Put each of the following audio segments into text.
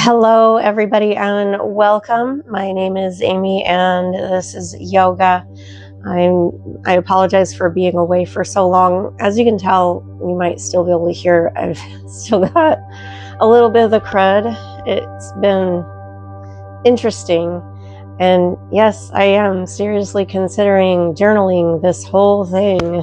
Hello, everybody, and welcome. My name is Amy, and this is yoga. I apologize for being away for so long. As you can tell, you might still be able to hear, I've still got a little bit of the crud. It's been interesting. And yes, I am seriously considering journaling this whole thing.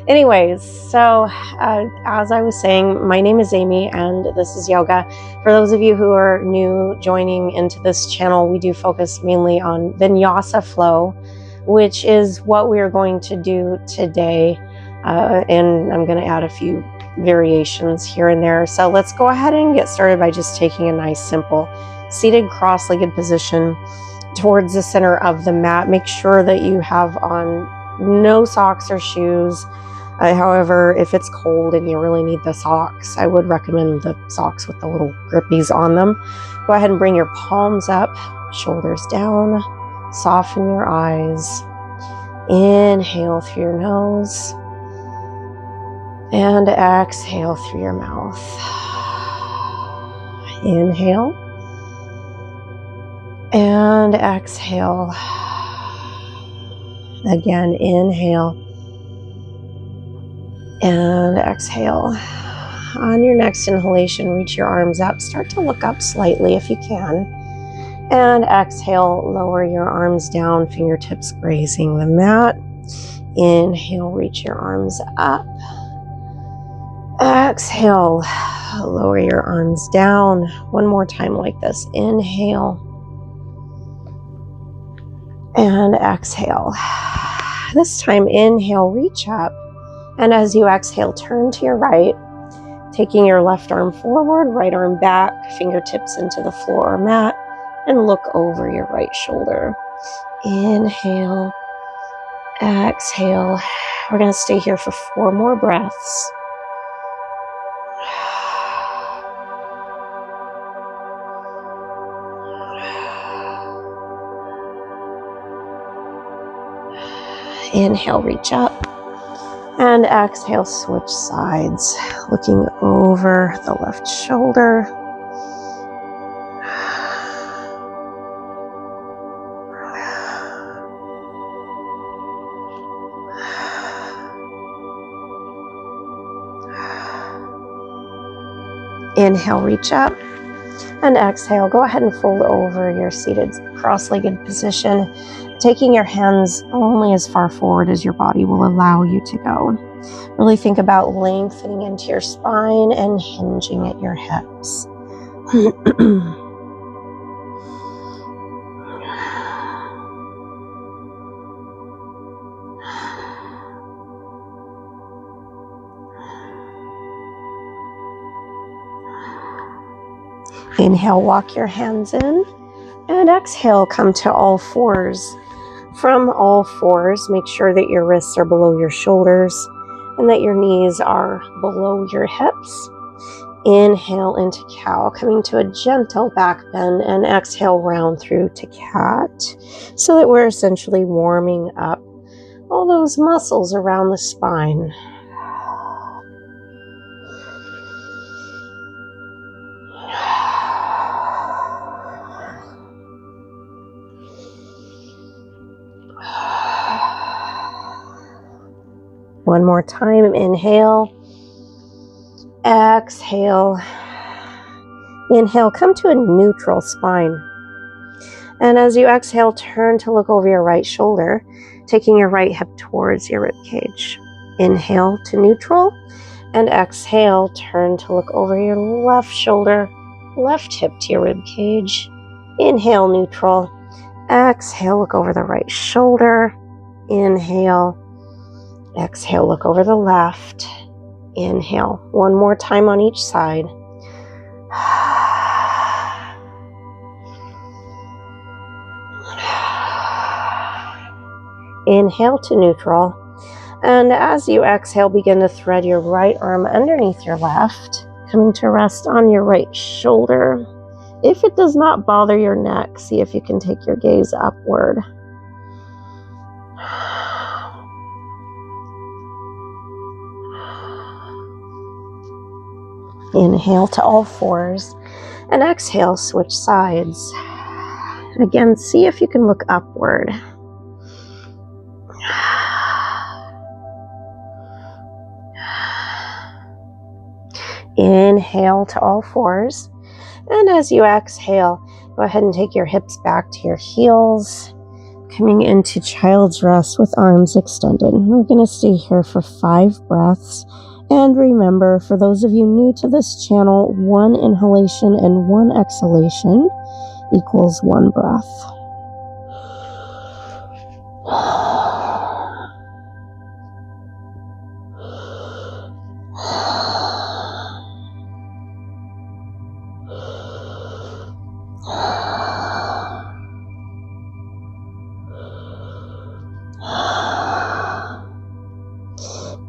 Anyways, so as I was saying, my name is Amy and this is yoga. For those of you who are new joining into this channel, we do focus mainly on vinyasa flow, which is what we are going to do today. And I'm going to add a few variations here and there. So let's go ahead and get started by just taking a nice, simple seated cross-legged position towards the center of the mat. Make sure that you have on no socks or shoes. However, if it's cold and you really need the socks, I would recommend the socks with the little grippies on them. Go ahead and bring your palms up, shoulders down, soften your eyes. Inhale through your nose and exhale through your mouth. Inhale and exhale. Again, inhale and exhale. On your next inhalation, reach your arms up. Start to look up slightly if you can. And exhale, lower your arms down, fingertips grazing the mat. Inhale, reach your arms up. Exhale, lower your arms down. One more time like this. Inhale and exhale. This time, inhale, reach up, and as you exhale, turn to your right, taking your left arm forward, right arm back, fingertips into the floor or mat, and look over your right shoulder. Inhale, exhale. We're going to stay here for 4 more breaths. Inhale, reach up, and exhale, switch sides, looking over the left shoulder. Inhale, reach up, and exhale, go ahead and fold over your seated cross-legged position, taking your hands only as far forward as your body will allow you to go. Really think about lengthening into your spine and hinging at your hips. Inhale, walk your hands in, and exhale, come to all fours. From all fours, make sure that your wrists are below your shoulders and that your knees are below your hips. Inhale into cow, coming to a gentle back bend, and exhale, round through to cat, so that we're essentially warming up all those muscles around the spine. One more time, inhale, exhale, inhale, come to a neutral spine. And as you exhale, turn to look over your right shoulder, taking your right hip towards your rib cage. Inhale to neutral, and exhale, turn to look over your left shoulder, left hip to your rib cage. Inhale, neutral, exhale, look over the right shoulder. Inhale, exhale, look over the left. Inhale. One more time on each side. Inhale to neutral. And as you exhale, begin to thread your right arm underneath your left, coming to rest on your right shoulder. If it does not bother your neck, see if you can take your gaze upward. Inhale to all fours. And exhale, switch sides. Again, see if you can look upward. Inhale to all fours. And as you exhale, go ahead and take your hips back to your heels, coming into child's rest with arms extended. We're going to stay here for 5 breaths. And remember, for those of you new to this channel, 1 inhalation and 1 exhalation equals 1 breath.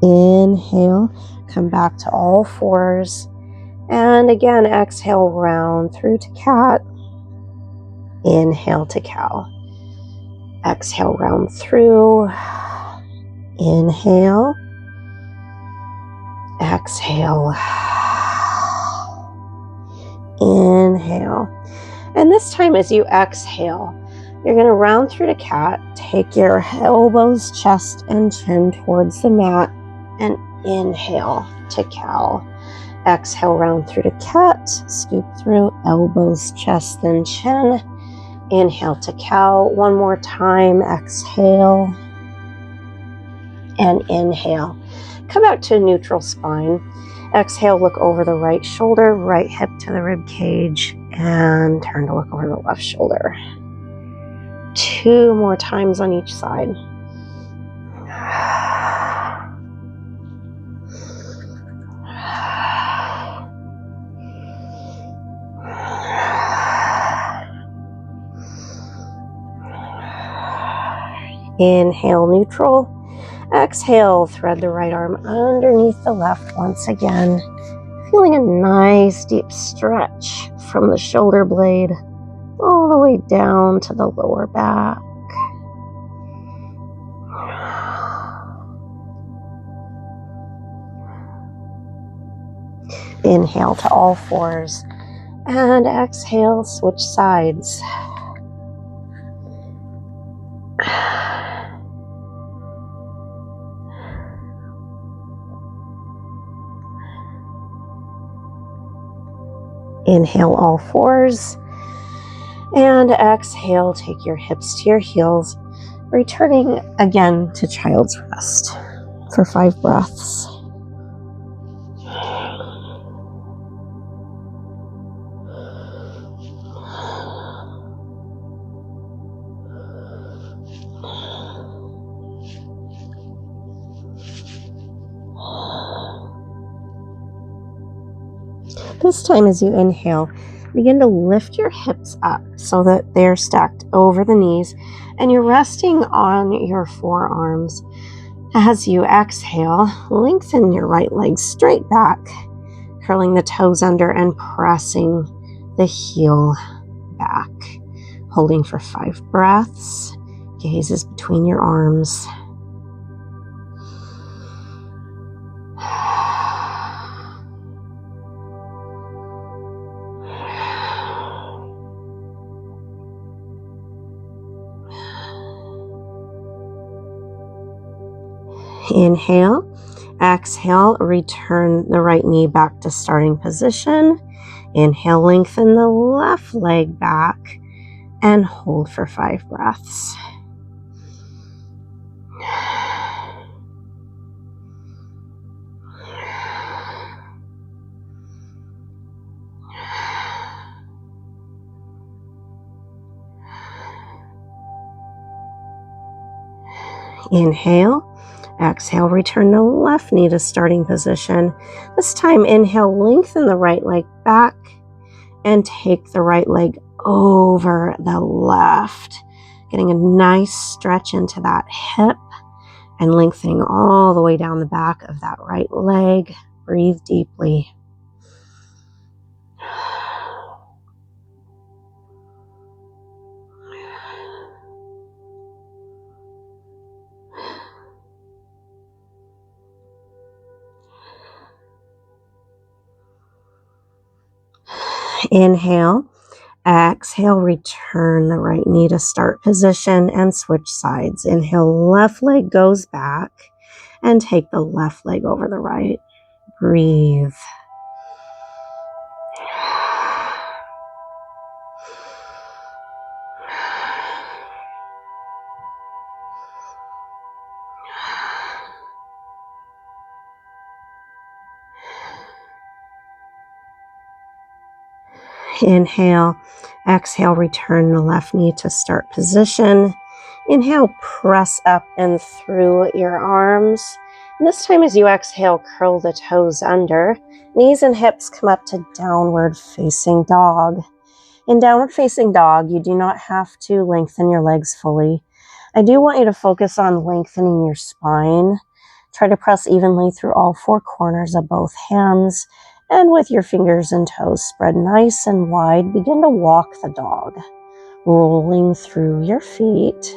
Inhale, come back to all fours. And again, exhale, round through to cat. Inhale to cow. Exhale, round through. Inhale. Exhale. Inhale. And this time as you exhale, you're going to round through to cat. Take your elbows, chest, and chin towards the mat. And inhale to cow. Exhale, round through to cat. Scoop through, elbows, chest, and chin. Inhale to cow. One more time. Exhale. And inhale. Come back to a neutral spine. Exhale, look over the right shoulder, right hip to the rib cage, and turn to look over the left shoulder. 2 more times on each side. Inhale, neutral. Exhale, thread the right arm underneath the left once again. Feeling a nice deep stretch from the shoulder blade all the way down to the lower back. Inhale to all fours. And exhale, switch sides. Inhale, all fours. And exhale, take your hips to your heels, returning again to child's rest for 5 breaths. This time as you inhale, begin to lift your hips up so that they're stacked over the knees and you're resting on your forearms. As you exhale, lengthen your right leg straight back, curling the toes under and pressing the heel back. Holding for 5 breaths, gazes between your arms. Inhale, exhale, return the right knee back to starting position. Inhale, lengthen the left leg back and hold for 5 breaths. Inhale. Exhale, return the left knee to starting position. This time, inhale, lengthen the right leg back and take the right leg over the left. Getting a nice stretch into that hip and lengthening all the way down the back of that right leg. Breathe deeply. Inhale. Exhale, return the right knee to start position and switch sides. Inhale, left leg goes back and take the left leg over the right. Breathe. Inhale, exhale, return the left knee to start position. Inhale, press up and through your arms. And this time as you exhale, curl the toes under. Knees and hips come up to downward facing dog. In downward facing dog, you do not have to lengthen your legs fully. I do want you to focus on lengthening your spine. Try to press evenly through all four corners of both hands. And with your fingers and toes spread nice and wide, begin to walk the dog, rolling through your feet,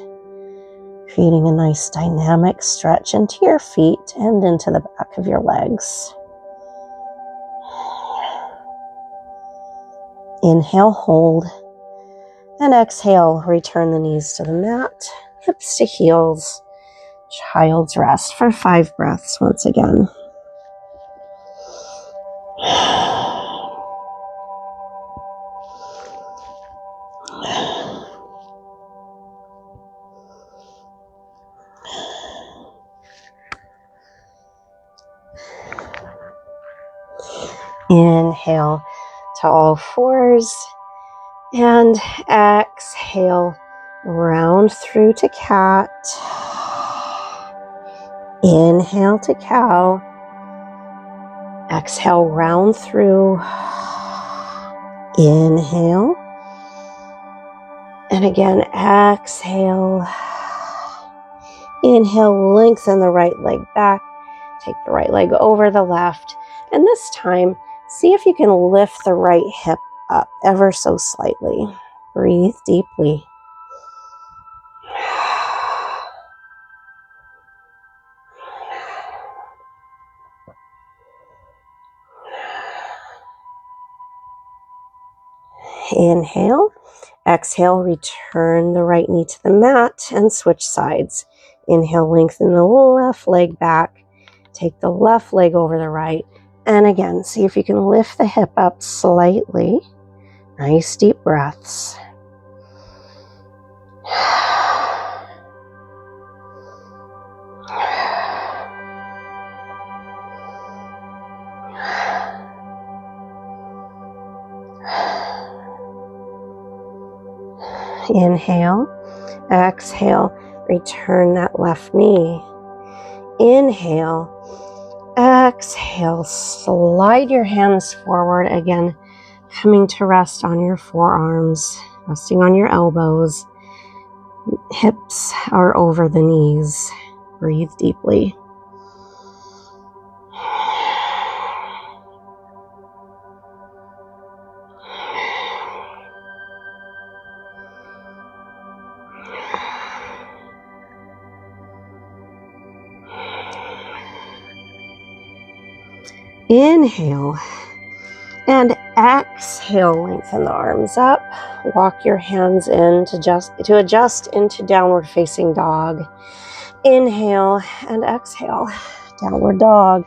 creating a nice dynamic stretch into your feet and into the back of your legs. Inhale, hold, and exhale, return the knees to the mat, hips to heels, child's rest for 5 breaths once again. Inhale to all fours and exhale, round through to cat. Inhale to cow. Exhale, round through. Inhale. And again, exhale. Inhale, lengthen the right leg back. Take the right leg over the left. And this time, see if you can lift the right hip up ever so slightly. Breathe deeply. Inhale. Exhale, return the right knee to the mat and switch sides. Inhale, lengthen the left leg back. Take the left leg over the right. And again, see if you can lift the hip up slightly. Nice deep breaths. Inhale, exhale, return that left knee. Inhale, exhale, slide your hands forward again, coming to rest on your forearms, resting on your elbows. Hips are over the knees. Breathe deeply. Inhale and exhale, lengthen the arms up. Walk your hands in to adjust into downward facing dog. Inhale and exhale, downward dog.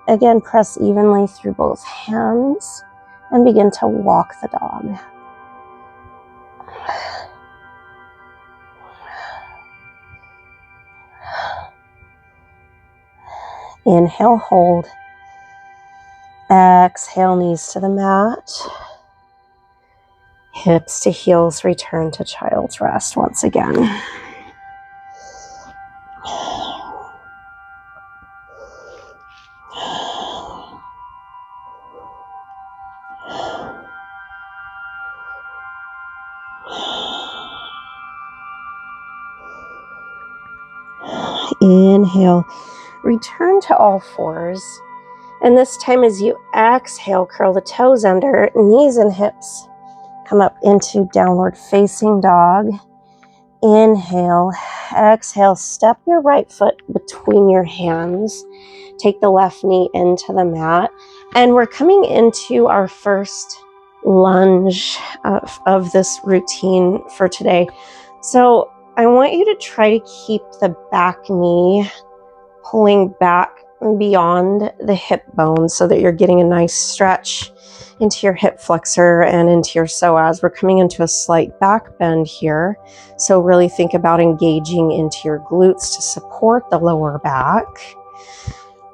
Again, press evenly through both hands and begin to walk the dog. Inhale, hold. Exhale, knees to the mat. Hips to heels, return to child's rest once again. Inhale, return to all fours. And this time as you exhale, curl the toes under, knees and hips come up into downward facing dog. Inhale, exhale, step your right foot between your hands. Take the left knee into the mat. And we're coming into our first lunge of this routine for today. So I want you to try to keep the back knee pulling back beyond the hip bone so that you're getting a nice stretch into your hip flexor and into your psoas. We're coming into a slight back bend here. So really think about engaging into your glutes to support the lower back.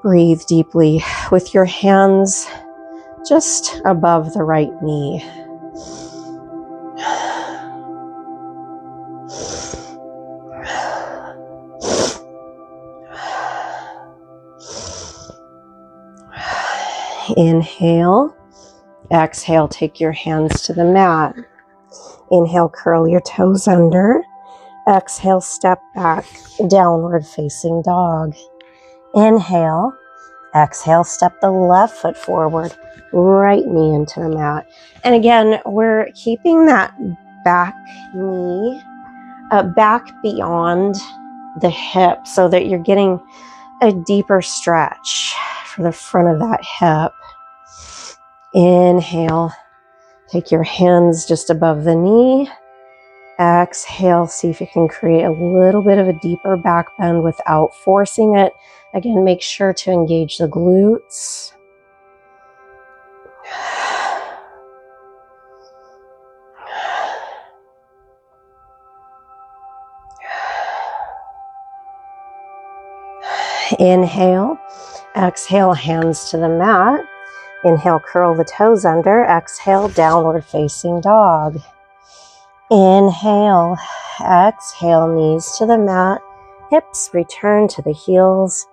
Breathe deeply with your hands just above the right knee. Inhale. Exhale, take your hands to the mat. Inhale, curl your toes under. Exhale, step back, downward facing dog. Inhale. Exhale, step the left foot forward, right knee into the mat. And again, we're keeping that back knee back beyond the hip so that you're getting a deeper stretch for the front of that hip. Inhale, take your hands just above the knee. Exhale, see if you can create a little bit of a deeper back bend without forcing it. Again, make sure to engage the glutes. Inhale, exhale, hands to the mat. Inhale, curl the toes under. Exhale, downward facing dog. Inhale, exhale, knees to the mat. Hips return to the heels.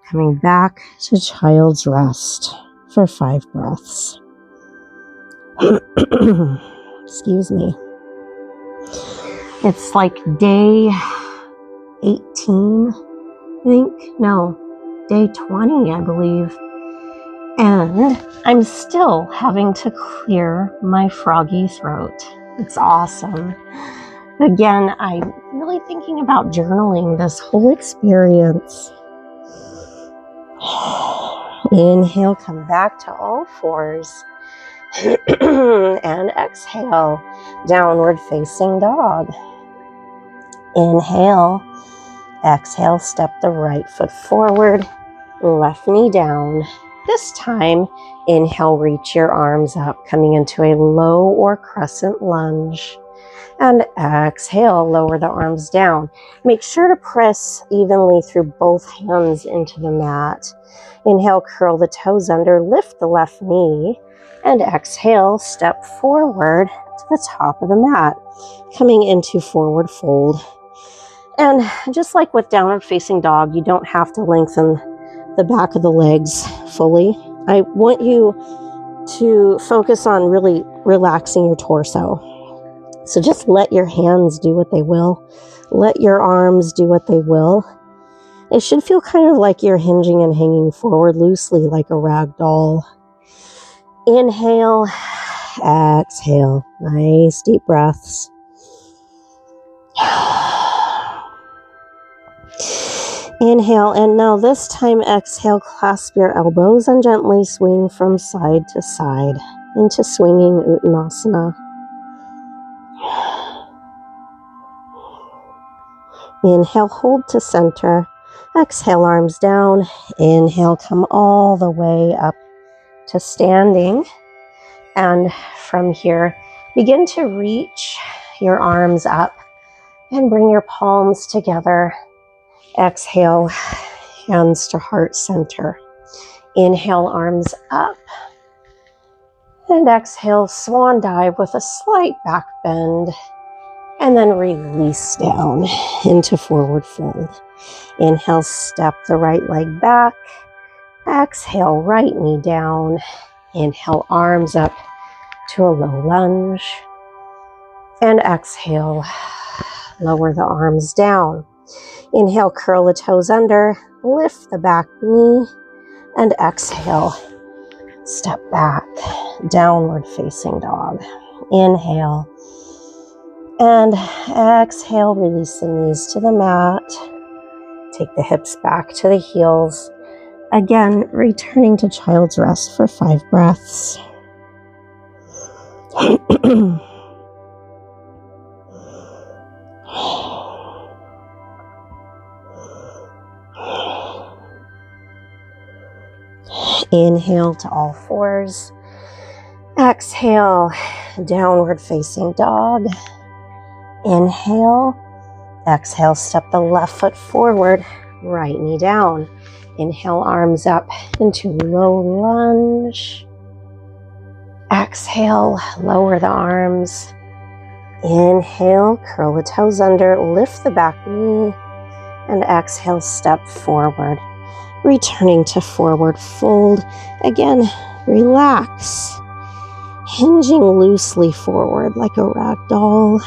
Coming back to child's rest for 5 breaths. Excuse me. It's like day 18, I think. No, day 20, I believe. And I'm still having to clear my froggy throat. It's awesome. Again, I'm really thinking about journaling this whole experience. Inhale, come back to all fours. And exhale, downward facing dog. Inhale, exhale, step the right foot forward, left knee down. This time, inhale, reach your arms up, coming into a low or crescent lunge. And exhale, lower the arms down. Make sure to press evenly through both hands into the mat. Inhale, curl the toes under, lift the left knee, and exhale, step forward to the top of the mat, coming into forward fold. And just like with downward facing dog, you don't have to lengthen the back of the legs fully. I want you to focus on really relaxing your torso. So just let your hands do what they will. Let your arms do what they will. It should feel kind of like you're hinging and hanging forward loosely like a rag doll. Inhale, exhale. Nice deep breaths. Inhale, and now this time exhale, clasp your elbows and gently swing from side to side into swinging Uttanasana. Inhale, hold to center. Exhale, arms down. Inhale, come all the way up to standing. And from here, begin to reach your arms up and bring your palms together. Exhale, hands to heart center. Inhale, arms up. And exhale, swan dive with a slight back bend. And then release down into forward fold. Inhale, step the right leg back. Exhale, right knee down. Inhale, arms up to a low lunge. And exhale, lower the arms down. Inhale, curl the toes under, lift the back knee, and exhale, step back, downward facing dog. Inhale, and exhale, release the knees to the mat. Take the hips back to the heels. Again, returning to child's rest for 5 breaths. Inhale to all fours. Exhale, downward facing dog. Inhale. Exhale, step the left foot forward, right knee down. Inhale, arms up into low lunge. Exhale, lower the arms. Inhale, curl the toes under, lift the back knee, and exhale, step forward. Returning to forward fold. Again, relax. Hinging loosely forward like a rag doll.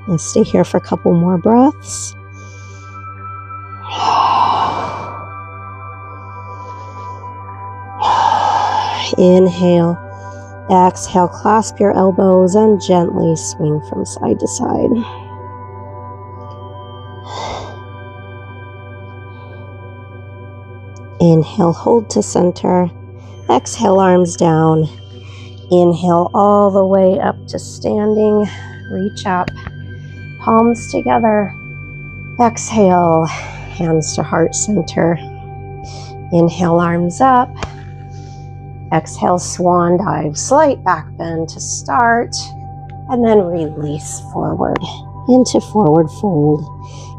And stay here for a couple more breaths. Inhale. Exhale, clasp your elbows and gently swing from side to side. Inhale, hold to center. Exhale, arms down. Inhale all the way up to standing. Reach up. Palms together. Exhale, hands to heart center. Inhale, arms up. Exhale, swan dive. Slight back bend to start. And then release forward into forward fold.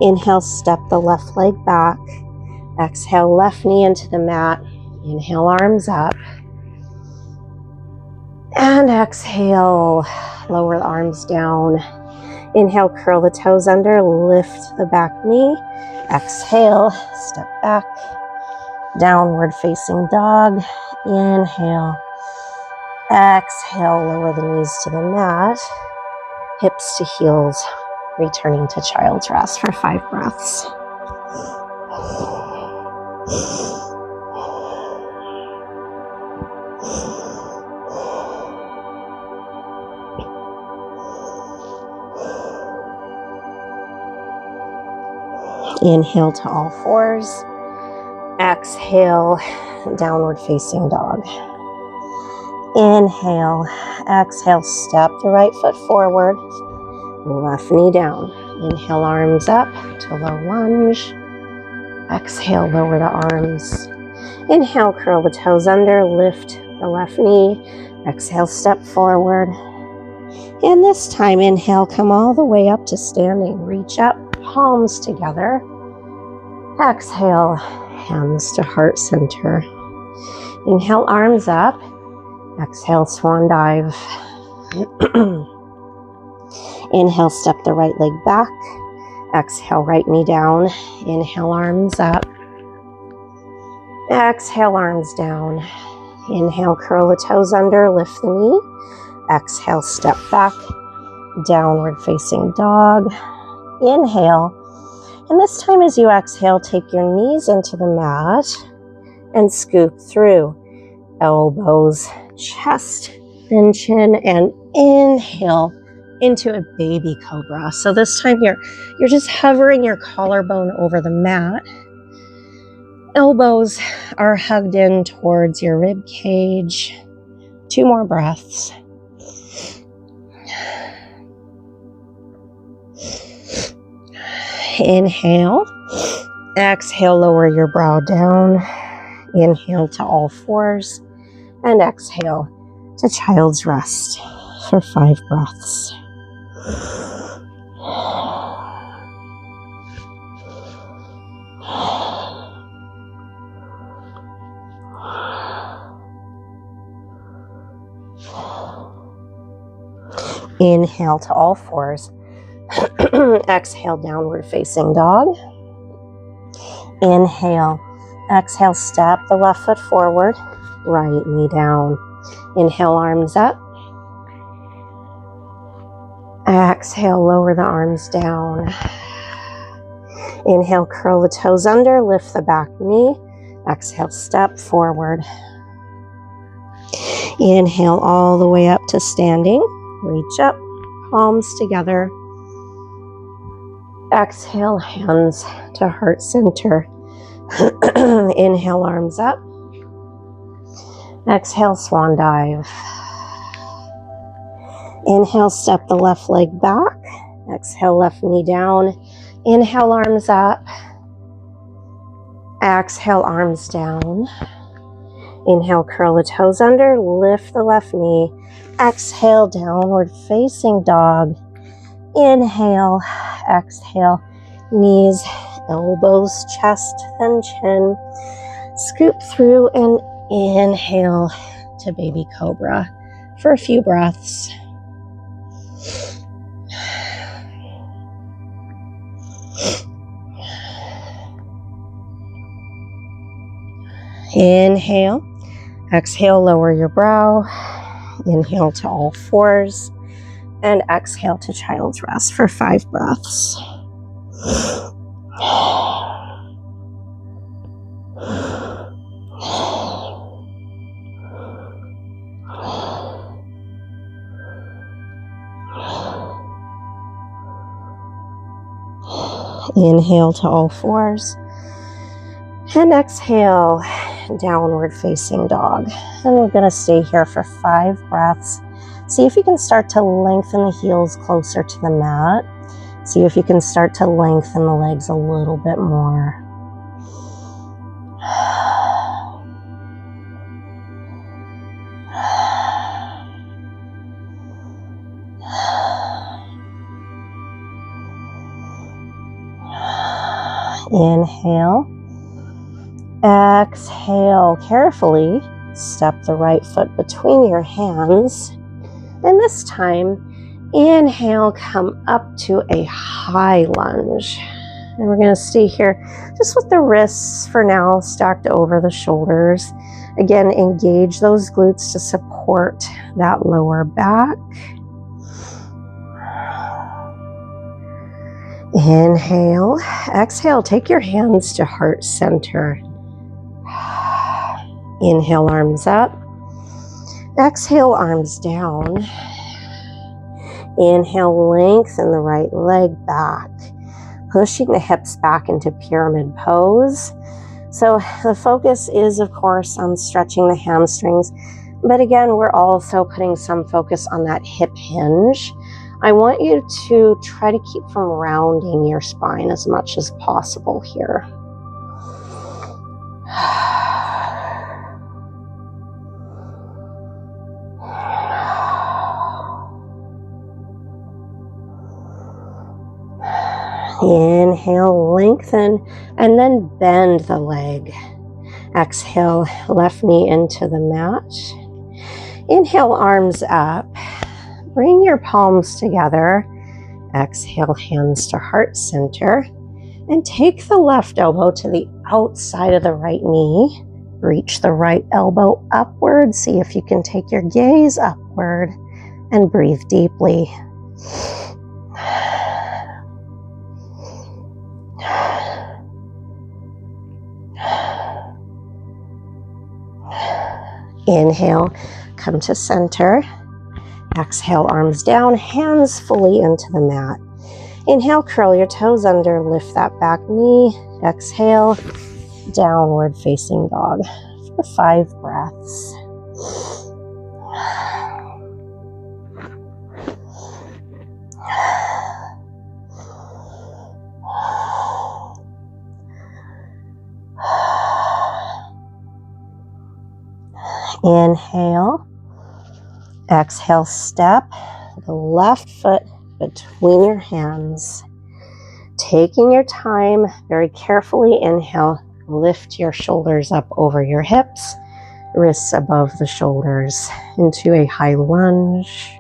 Inhale, step the left leg back. Exhale, left knee into the mat. Inhale, arms up. And exhale, lower the arms down. Inhale, curl the toes under, lift the back knee. Exhale, step back, downward facing dog. Inhale, exhale, lower the knees to the mat, hips to heels, returning to child's rest for 5 breaths. Inhale to all fours. Exhale, downward facing dog. Inhale, exhale, step the right foot forward, left knee down. Inhale, arms up to low lunge. Exhale, lower the arms. Inhale, curl the toes under, lift the left knee. Exhale, step forward. And this time, inhale, come all the way up to standing. Reach up, palms together. Exhale, hands to heart center. Inhale, arms up. Exhale, swan dive. Inhale, step the right leg back. Exhale, right knee down. Inhale, arms up. Exhale, arms down. Inhale, curl the toes under, lift the knee. Exhale, step back, downward facing dog. Inhale. And this time as you exhale, take your knees into the mat and scoop through. Elbows, chest, then chin, and inhale into a baby cobra. So this time you're just hovering your collarbone over the mat. Elbows are hugged in towards your rib cage. 2 more breaths. Inhale. Exhale, lower your brow down. Inhale to all fours. And exhale to child's rest for 5 breaths. Inhale to all fours. Exhale, downward facing dog. Inhale. Exhale, step the left foot forward, right knee down. Inhale, arms up. Exhale, lower the arms down. Inhale, curl the toes under, lift the back knee. Exhale, step forward. Inhale all the way up to standing. Reach up, palms together. Exhale, hands to heart center. Inhale, arms up. Exhale, swan dive. Inhale, step the left leg back. Exhale, left knee down. Inhale, arms up. Exhale, arms down. Inhale, curl the toes under, lift the left knee. Exhale, downward facing dog. Inhale, exhale, knees, elbows, chest, then chin. Scoop through and inhale to baby cobra for a few breaths. Inhale, exhale, lower your brow. Inhale to all fours and exhale to child's rest for 5 breaths. Inhale to all fours and exhale, downward facing dog. And we're going to stay here for 5 breaths. See if you can start to lengthen the heels closer to the mat. See if you can start to lengthen the legs a little bit more. Inhale. Exhale, carefully step the right foot between your hands. And this time, inhale, come up to a high lunge. And we're going to stay here just with the wrists for now stacked over the shoulders. Again, engage those glutes to support that lower back. Inhale, exhale, take your hands to heart center. Inhale, arms up. Exhale, arms down. Inhale, lengthen the right leg back, pushing the hips back into pyramid pose. So the focus is, of course, on stretching the hamstrings, but again, we're also putting some focus on that hip hinge. I want you to try to keep from rounding your spine as much as possible here. Inhale, lengthen, and then bend the leg. Exhale, left knee into the mat. Inhale, arms up. Bring your palms together. Exhale, hands to heart center. And take the left elbow to the outside of the right knee. Reach the right elbow upward. See if you can take your gaze upward and breathe deeply. Inhale, come to center. Exhale, arms down, hands fully into the mat. Inhale, curl your toes under, lift that back knee. Exhale, downward facing dog for 5 breaths. Inhale, exhale, step the left foot between your hands. Taking your time, very carefully inhale, lift your shoulders up over your hips, wrists above the shoulders into a high lunge.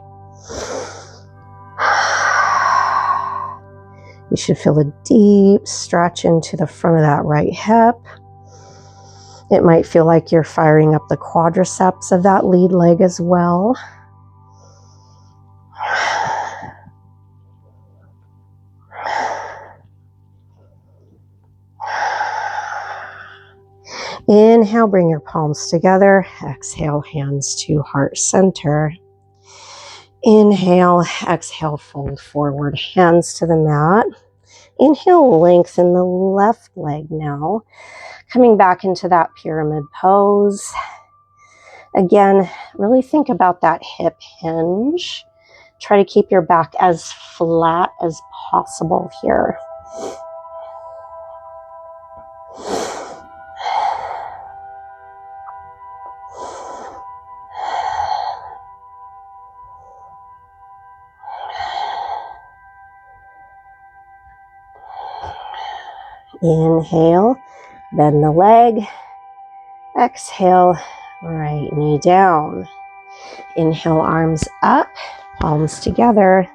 You should feel a deep stretch into the front of that right hip. It might feel like you're firing up the quadriceps of that lead leg as well. Inhale, bring your palms together. Exhale, hands to heart center. Inhale, exhale, fold forward, hands to the mat. Inhale, lengthen the left leg now. Coming back into that pyramid pose. Again, really think about that hip hinge. Try to keep your back as flat as possible here. Inhale, bend the leg. Exhale, right knee down. Inhale, arms up, palms together.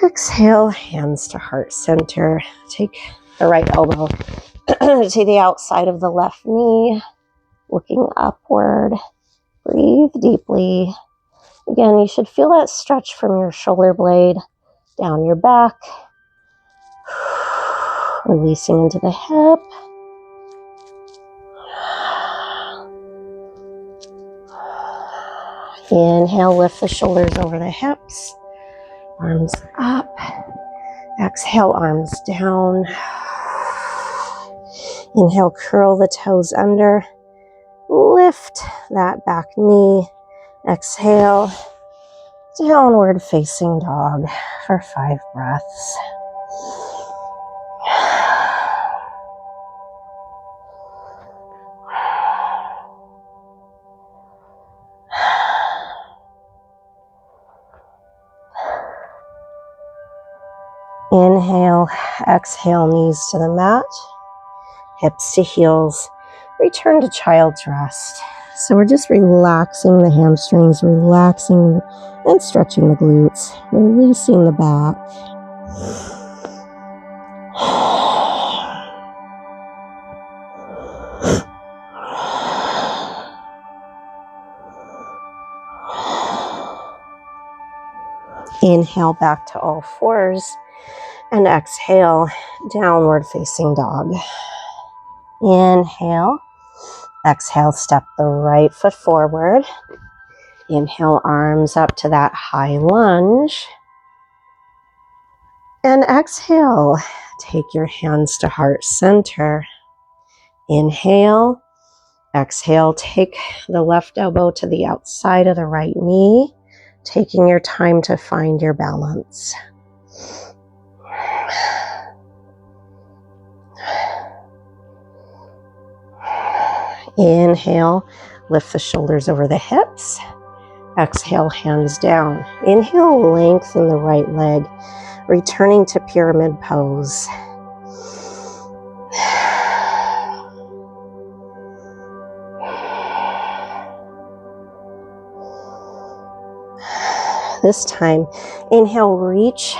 Exhale, hands to heart center. Take the right elbow to the outside of the left knee, looking upward. Breathe deeply. Again, you should feel that stretch from your shoulder blade down your back. Releasing into the hip. Inhale, lift the shoulders over the hips. Arms up. Exhale, arms down. Inhale, curl the toes under. Lift that back knee. Exhale, downward facing dog for 5 breaths. Inhale, exhale, knees to the mat, hips to heels. Return to child's rest. So we're just relaxing the hamstrings, relaxing and stretching the glutes, releasing the back. Inhale back to all fours and exhale, downward facing dog. Inhale, exhale, step the right foot forward. Inhale, arms up to that high lunge. And exhale, take your hands to heart center. Inhale, exhale, take the left elbow to the outside of the right knee, taking your time to find your balance. Inhale, lift the shoulders over the hips. Exhale, hands down. Inhale, lengthen the right leg, returning to pyramid pose. This time, inhale, reach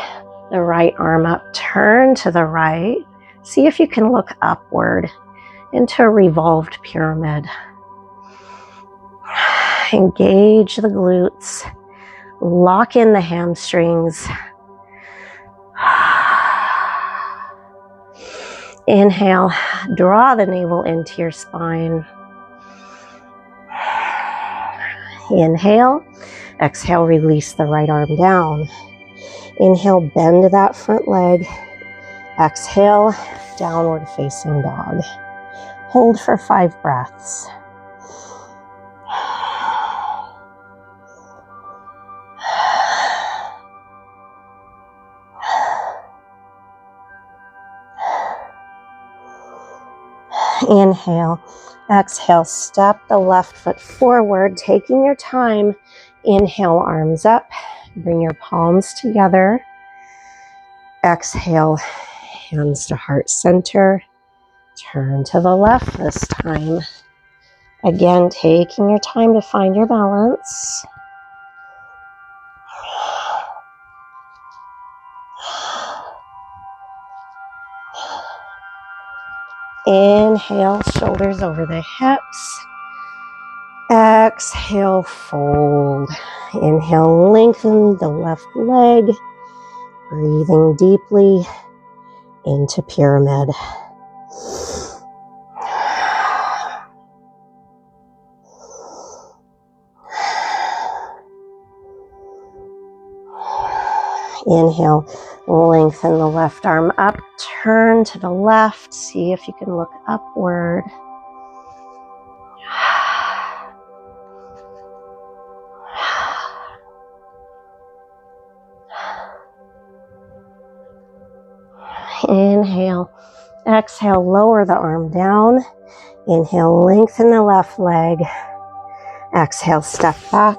the right arm up, turn to the right. See if you can look upward into a revolved pyramid. Engage the glutes, lock in the hamstrings. Inhale, draw the navel into your spine. Inhale, exhale, release the right arm down. Inhale, bend that front leg. Exhale, downward facing dog. Hold for 5 breaths. Inhale, exhale, step the left foot forward, taking your time. Inhale, arms up, bring your palms together. Exhale, hands to heart center. Turn to the left this time. Again, taking your time to find your balance. Inhale, shoulders over the hips. Exhale, fold. Inhale, lengthen the left leg. Breathing deeply into pyramid. Inhale, lengthen the left arm up, turn to the left, see if you can look upward. Inhale. Exhale, lower the arm down. Inhale, lengthen the left leg. Exhale, step back.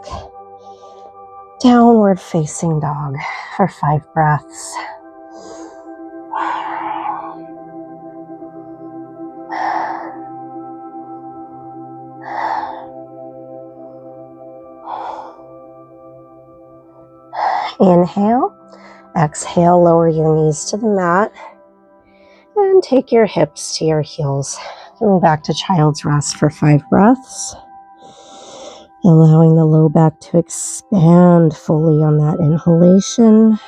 Downward facing dog for 5 breaths. Inhale. Exhale, lower your knees to the mat. And take your hips to your heels. Coming back to child's rest for 5 breaths. Allowing the low back to expand fully on that inhalation.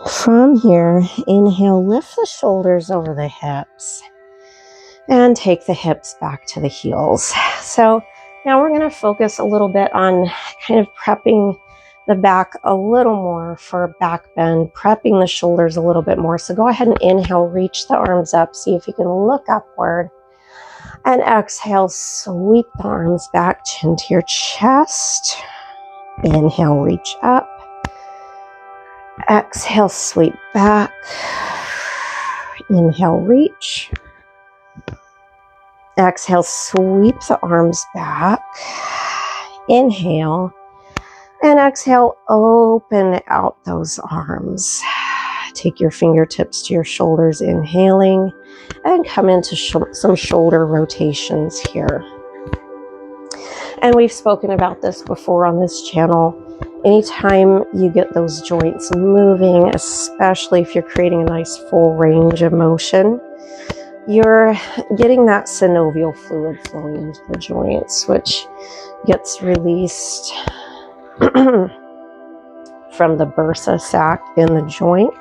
From here, inhale, lift the shoulders over the hips and take the hips back to the heels. So now we're going to focus a little bit on kind of prepping the back a little more for a back bend, prepping the shoulders a little bit more. So go ahead and inhale, reach the arms up, see if you can look upward. And exhale, sweep the arms back, chin to your chest. Inhale, reach up. Exhale, sweep back. Inhale, reach. Exhale, sweep the arms back. Inhale. And exhale, open out those arms. Take your fingertips to your shoulders, inhaling, and come into some shoulder rotations here. And we've spoken about this before on this channel. Anytime you get those joints moving, especially if you're creating a nice full range of motion, you're getting that synovial fluid flowing into the joints, which gets released from the bursa sac in the joint.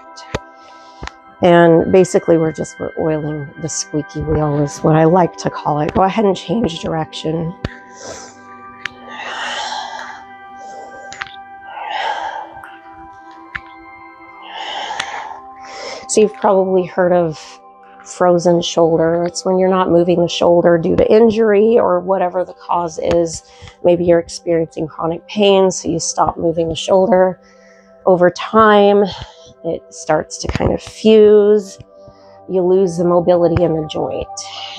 And basically we're oiling the squeaky wheel is what I like to call it. Go ahead and change direction. So you've probably heard of frozen shoulder. It's when you're not moving the shoulder due to injury or whatever the cause is. Maybe you're experiencing chronic pain, so you stop moving the shoulder. Over time, it starts to kind of fuse. You lose the mobility in the joint.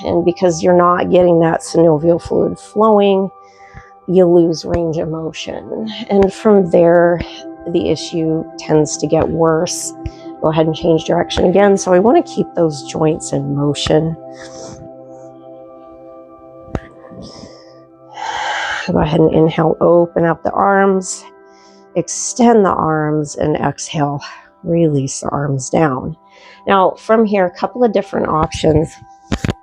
And because you're not getting that synovial fluid flowing, you lose range of motion. And from there, the issue tends to get worse. Go ahead and change direction again. So we want to keep those joints in motion. Go ahead and inhale, open up the arms, extend the arms, and exhale, release the arms down. Now from here, a couple of different options.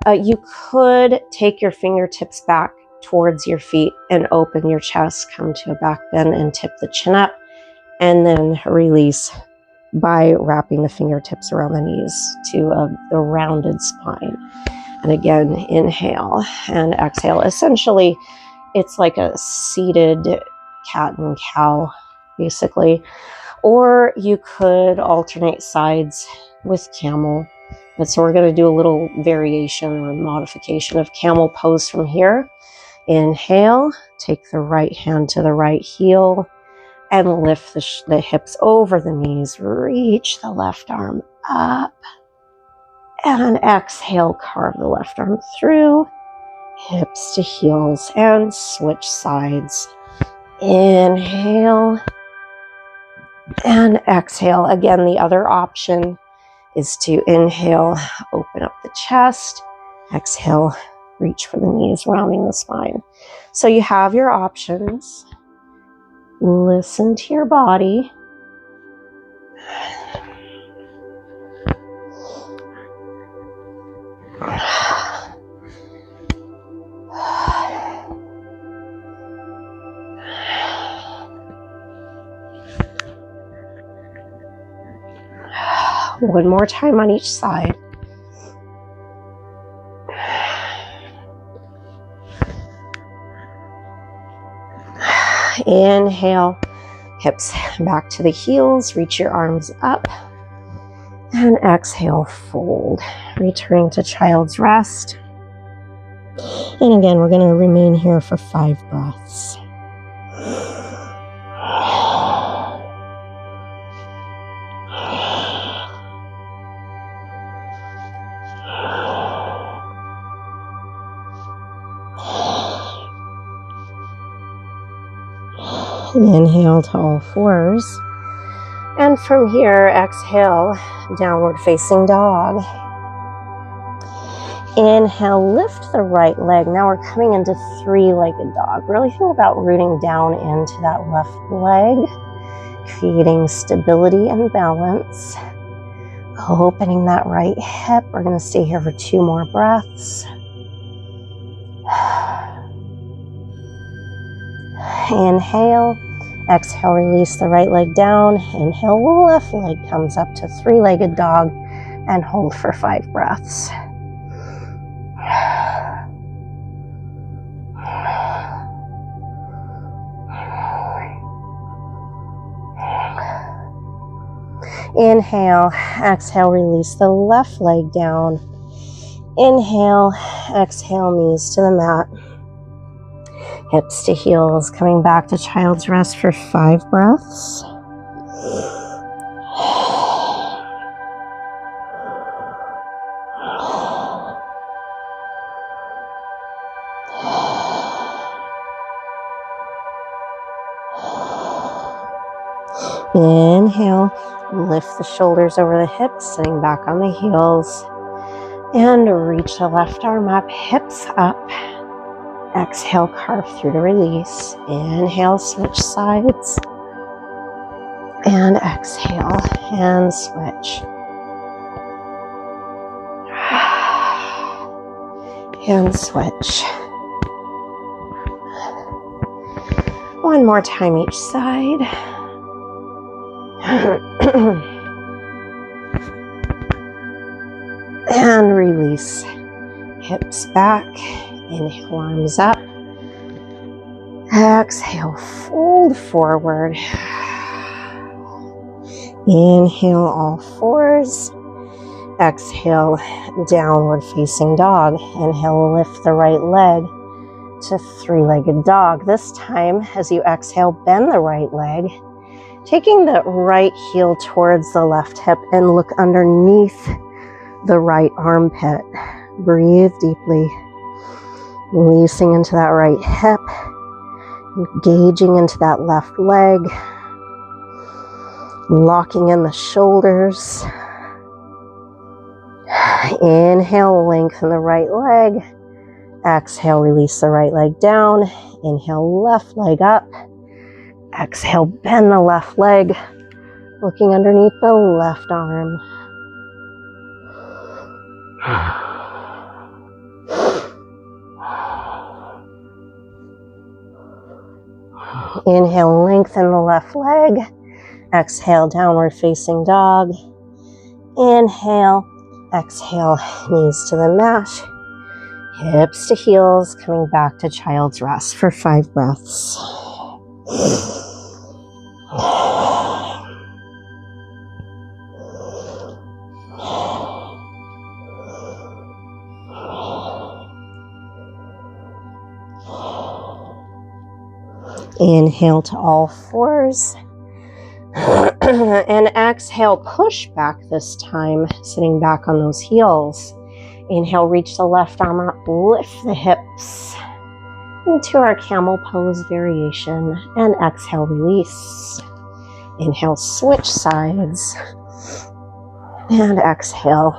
You could take your fingertips back towards your feet and open your chest, come to a back bend and tip the chin up, and then release by wrapping the fingertips around the knees to a rounded spine. And again, inhale and exhale. Essentially, it's like a seated cat and cow, basically. Or you could alternate sides with camel. And so we're going to do a little variation or modification of camel pose from here. Inhale, take the right hand to the right heel, and lift the hips over the knees. Reach the left arm up. And exhale, carve the left arm through. Hips to heels and switch sides. Inhale. And exhale. Again, the other option is to inhale, open up the chest. Exhale, reach for the knees, rounding the spine. So you have your options. Listen to your body. One more time on each side. Inhale, hips back to the heels, reach your arms up. And exhale, fold. Returning to child's rest. And again, we're going to remain here for 5 breaths. Inhale to all fours. And from here, exhale, downward facing dog. Inhale, lift the right leg. Now we're coming into 3-legged dog. Really think about rooting down into that left leg, creating stability and balance. Opening that right hip. We're going to stay here for 2 more breaths. Inhale. Exhale, release the right leg down. Inhale, left leg comes up to 3-legged dog and hold for 5 breaths. Inhale, exhale, release the left leg down. Inhale, exhale, knees to the mat. Hips to heels, coming back to child's rest for 5 breaths. Inhale, lift the shoulders over the hips, sitting back on the heels. And reach the left arm up, hips up. Exhale, carve through to release. Inhale, switch sides. And exhale, and switch. And switch. One more time each side. And release. Hips back. Inhale, arms up. Exhale, fold forward. Inhale, all fours. Exhale, downward facing dog. Inhale, lift the right leg to 3-legged dog. This time, as you exhale, bend the right leg, taking the right heel towards the left hip and look underneath the right armpit. Breathe deeply. Releasing into that right hip, engaging into that left leg, locking in the shoulders. Inhale, lengthen the right leg. Exhale, release the right leg down. Inhale, left leg up. Exhale, bend the left leg, looking underneath the left arm. Inhale, lengthen the left leg. Exhale, downward facing dog. Inhale, exhale, knees to the mat. Hips to heels, coming back to child's rest for 5 breaths. Inhale to all fours. And exhale, push back this time, sitting back on those heels. Inhale, reach the left arm up, lift the hips into our camel pose variation. And exhale, release. Inhale, switch sides. And exhale.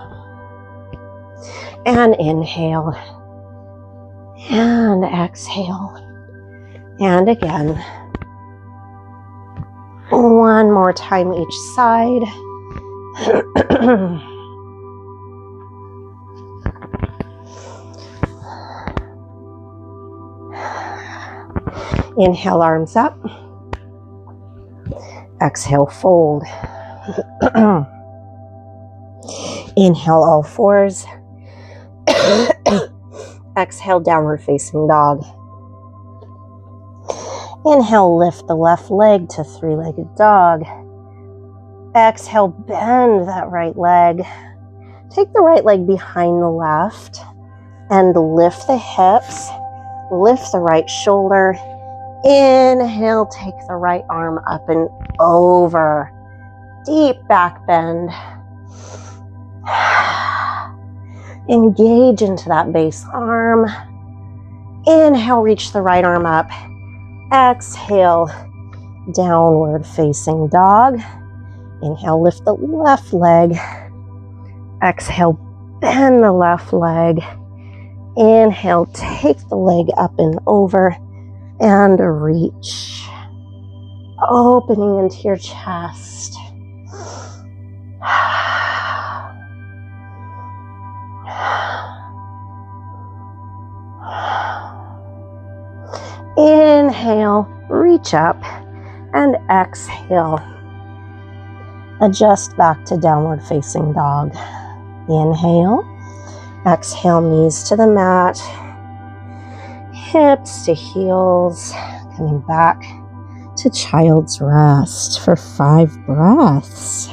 And inhale. And exhale. And again. One more time each side. Inhale, arms up. Exhale, fold. Inhale, all fours. Exhale, downward facing dog. Inhale, lift the left leg to 3-legged dog. Exhale, bend that right leg. Take the right leg behind the left and lift the hips. Lift the right shoulder. Inhale, take the right arm up and over. Deep back bend. Engage into that base arm. Inhale, reach the right arm up. Exhale, downward facing dog. Inhale, lift the left leg. Exhale, bend the left leg. Inhale, take the leg up and over and reach. Opening into your chest. Inhale, reach up, and exhale. Adjust back to downward facing dog. Inhale, exhale, knees to the mat, hips to heels, coming back to child's rest for 5 breaths.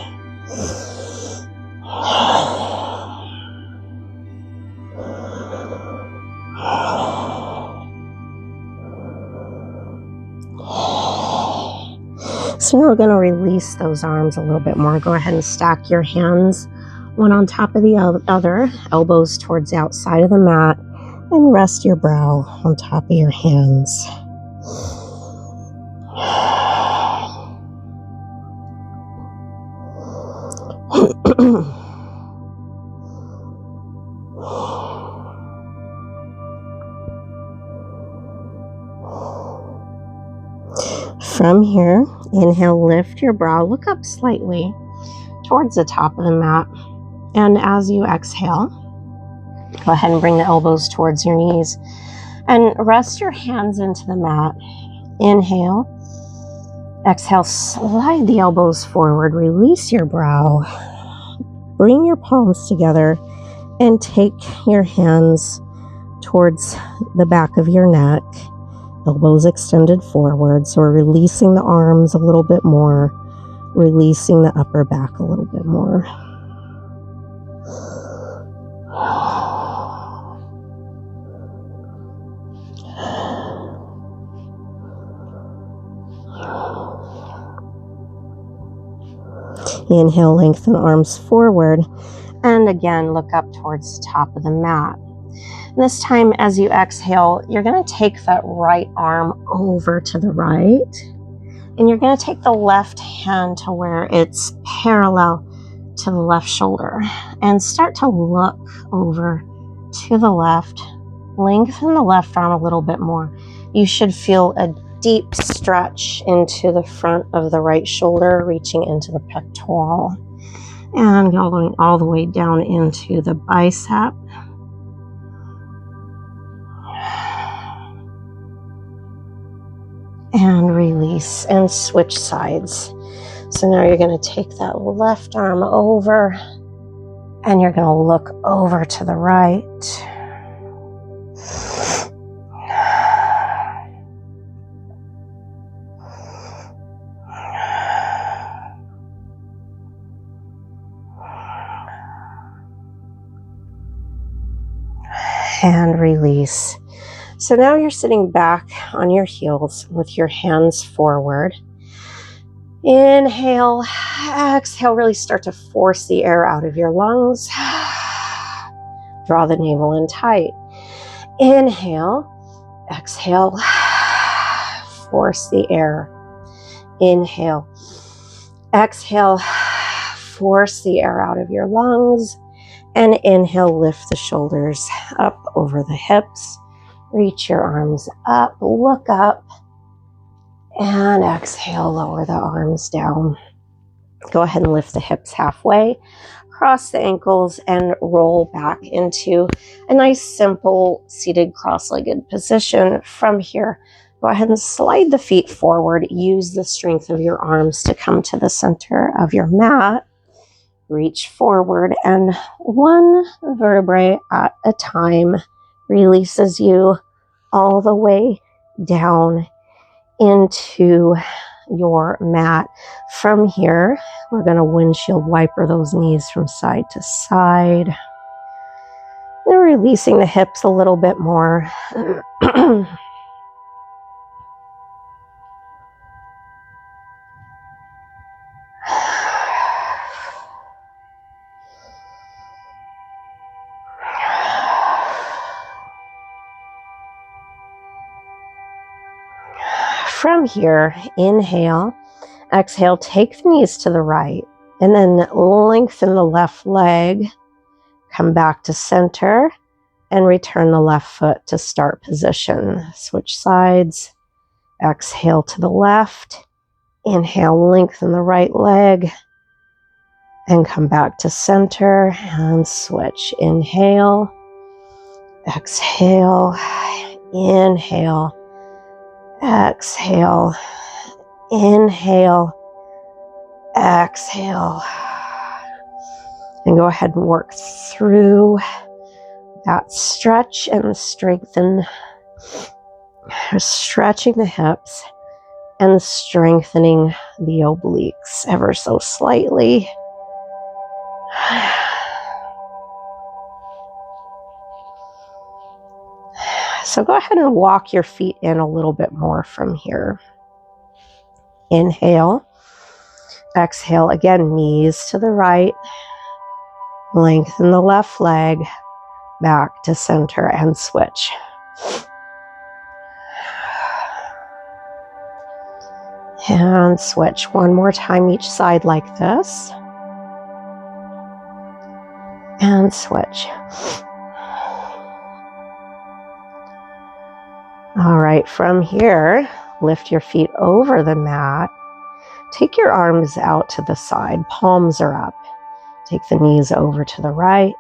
So now we're going to release those arms a little bit more. Go ahead and stack your hands one on top of the other, elbows towards the outside of the mat, and rest your brow on top of your hands. From here, inhale, lift your brow, look up slightly towards the top of the mat. And as you exhale, go ahead and bring the elbows towards your knees and rest your hands into the mat. Inhale, exhale, slide the elbows forward, release your brow, bring your palms together and take your hands towards the back of your neck. Elbows extended forward, so we're releasing the arms a little bit more, releasing the upper back a little bit more. Inhale, lengthen arms forward, and again, look up towards the top of the mat. This time, as you exhale, you're going to take that right arm over to the right, and you're going to take the left hand to where it's parallel to the left shoulder, and start to look over to the left. Lengthen the left arm a little bit more. You should feel a deep stretch into the front of the right shoulder, reaching into the pectoral, and going all the way down into the bicep. And release and switch sides. So now you're going to take that left arm over and you're going to look over to the right. And release. So now you're sitting back on your heels with your hands forward. Inhale, exhale, really start to force the air out of your lungs. Draw the navel in tight. Inhale, exhale, force the air. Inhale, exhale, force the air out of your lungs. And inhale, lift the shoulders up over the hips. Reach your arms up, look up, and exhale, lower the arms down. Go ahead and lift the hips halfway, cross the ankles, and roll back into a nice, simple, seated cross-legged position. From here, go ahead and slide the feet forward. Use the strength of your arms to come to the center of your mat. Reach forward, and one vertebrae at a time releases you all the way down into your mat. From here, we're going to windshield wiper those knees from side to side. And releasing the hips a little bit more. From here, inhale, exhale, take the knees to the right, and then lengthen the left leg, come back to center, and return the left foot to start position. Switch sides, exhale to the left, inhale, lengthen the right leg, and come back to center, and switch. Inhale, exhale, inhale, exhale, inhale, exhale, and go ahead and work through that stretch and strengthen, stretching the hips and strengthening the obliques ever so slightly. So go ahead and walk your feet in a little bit more from here. Inhale, exhale, again, knees to the right, lengthen the left leg, back to center and switch. And switch one more time each side like this. And switch. All right, from here, lift your feet over the mat. Take your arms out to the side, palms are up. Take the knees over to the right.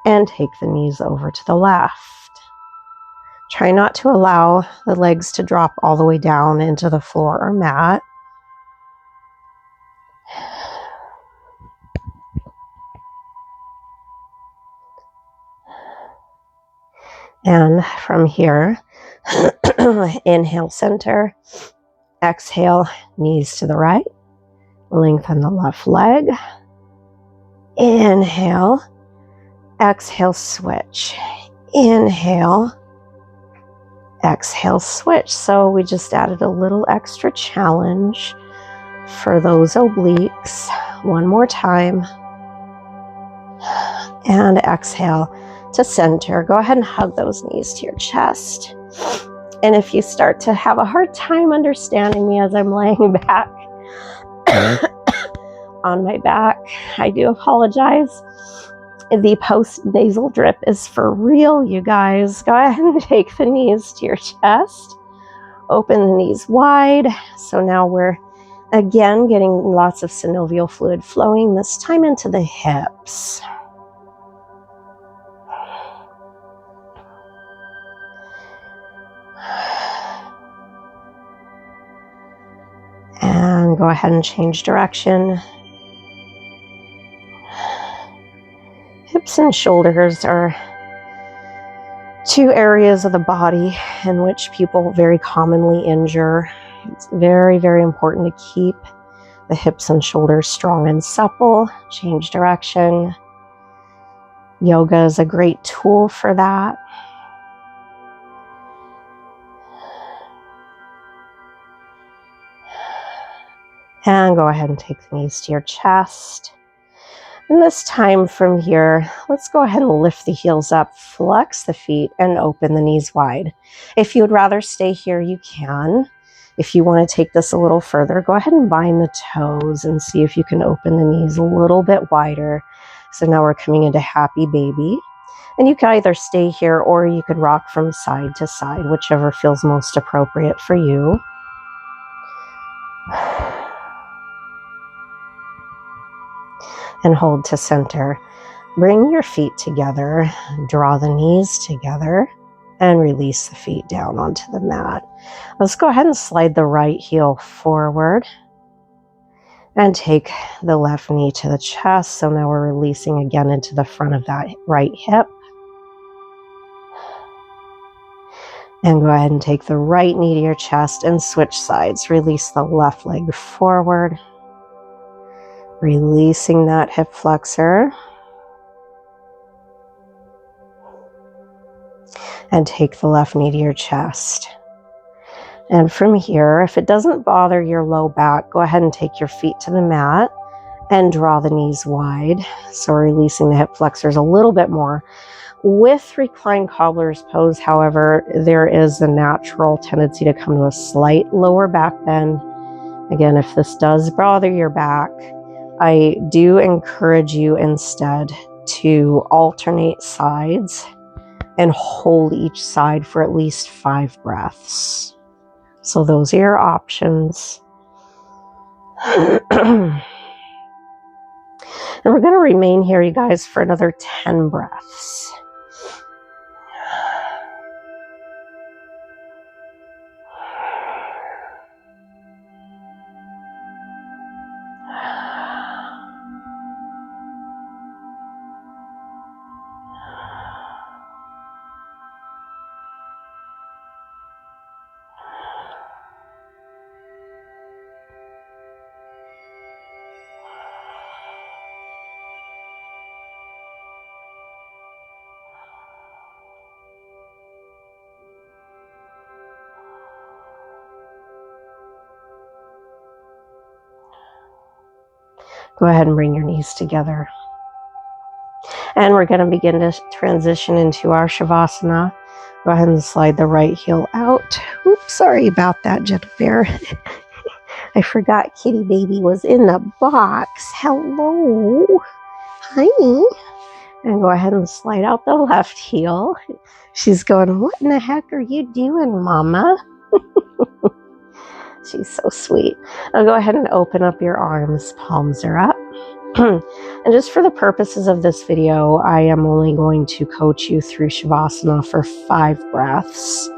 And take the knees over to the left. Try not to allow the legs to drop all the way down into the floor or mat. And from here, inhale, center, exhale, knees to the right, lengthen the left leg, inhale, exhale, switch, inhale, exhale, switch. So we just added a little extra challenge for those obliques. One more time, and exhale to center. Go ahead and hug those knees to your chest. And if you start to have a hard time understanding me as I'm laying back on my back, I do apologize. The post-nasal drip is for real, you guys. Go ahead and take the knees to your chest. Open the knees wide. So now we're again getting lots of synovial fluid flowing, this time into the hips. And go ahead and change direction. Hips and shoulders are two areas of the body in which people very commonly injure. It's very, very important to keep the hips and shoulders strong and supple. Change direction. Yoga is a great tool for that. And go ahead and take the knees to your chest. And this time from here, let's go ahead and lift the heels up, flex the feet, and open the knees wide. If you would rather stay here, you can. If you want to take this a little further, go ahead and bind the toes and see if you can open the knees a little bit wider. So now we're coming into happy baby. And you can either stay here or you could rock from side to side, whichever feels most appropriate for you. And hold to center. Bring your feet together, draw the knees together, and release the feet down onto the mat. Let's go ahead and slide the right heel forward and take the left knee to the chest. So now we're releasing again into the front of that right hip. And go ahead and take the right knee to your chest and switch sides. Release the left leg forward. Releasing that hip flexor. And take the left knee to your chest. And from here, if it doesn't bother your low back, go ahead and take your feet to the mat and draw the knees wide. So releasing the hip flexors a little bit more. With reclined cobbler's pose, however, there is a natural tendency to come to a slight lower back bend. Again, if this does bother your back, I do encourage you instead to alternate sides and hold each side for at least 5 breaths. So those are your options. And we're going to remain here, you guys, for another 10 breaths. Go ahead and bring your knees together. And we're going to begin to transition into our Shavasana. Go ahead and slide the right heel out. Oops, sorry about that, Jennifer. I forgot Kitty Baby was in the box. Hello. Hi. And go ahead and slide out the left heel. She's going, what in the heck are you doing, Mama? She's so sweet. Now go ahead and open up your arms. Palms are up. And just for the purposes of this video, I am only going to coach you through Shavasana for 5 breaths.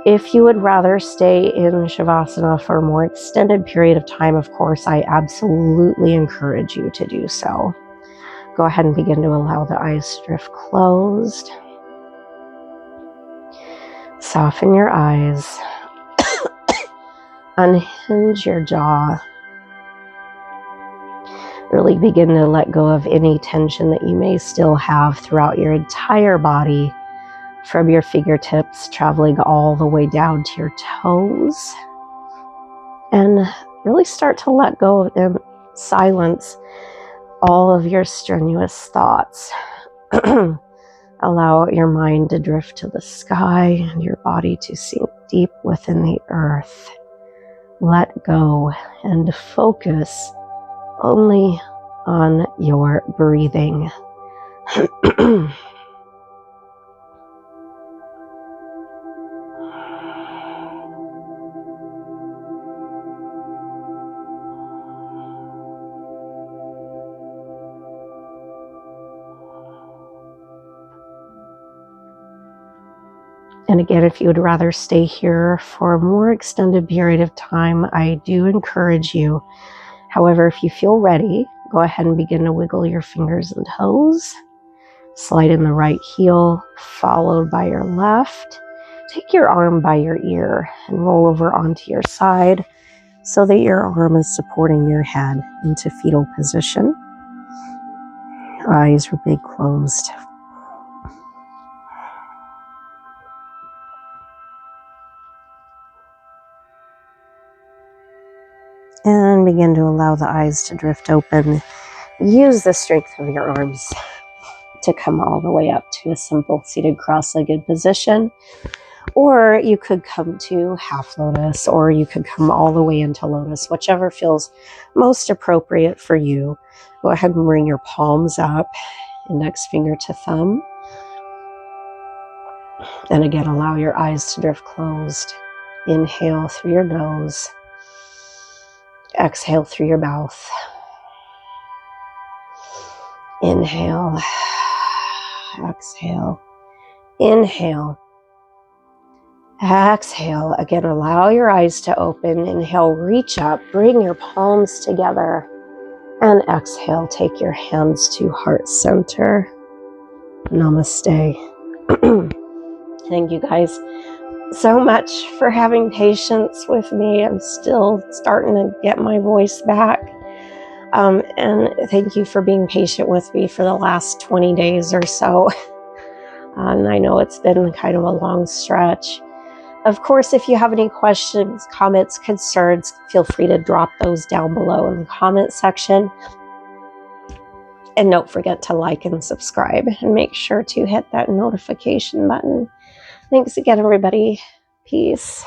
If you would rather stay in Shavasana for a more extended period of time, of course, I absolutely encourage you to do so. Go ahead and begin to allow the eyes to drift closed. Soften your eyes. Unhinge your jaw. Really begin to let go of any tension that you may still have throughout your entire body, from your fingertips traveling all the way down to your toes. And really start to let go and silence all of your strenuous thoughts. Allow your mind to drift to the sky and your body to sink deep within the earth. Let go and focus only on your breathing. And again, if you would rather stay here for a more extended period of time, I do encourage you. However, if you feel ready, go ahead and begin to wiggle your fingers and toes. Slide in the right heel, followed by your left. Take your arm by your ear and roll over onto your side so that your arm is supporting your head into fetal position. Eyes remain closed. And begin to allow the eyes to drift open. Use the strength of your arms to come all the way up to a simple seated cross-legged position. Or you could come to half lotus, or you could come all the way into lotus, whichever feels most appropriate for you. Go ahead and bring your palms up, index finger to thumb. And again, allow your eyes to drift closed. Inhale through your nose. Exhale through your mouth. Inhale. Exhale. Inhale. Exhale. Again, allow your eyes to open. Inhale, reach up, bring your palms together. And exhale, take your hands to heart center. Namaste. Thank you guys so much for having patience with me. I'm still starting to get my voice back. And thank you for being patient with me for the last 20 days or so. And I know it's been kind of a long stretch. Of course, if you have any questions, comments, concerns, feel free to drop those down below in the comment section. And don't forget to like and subscribe, and make sure to hit that notification button. Thanks again, everybody. Peace.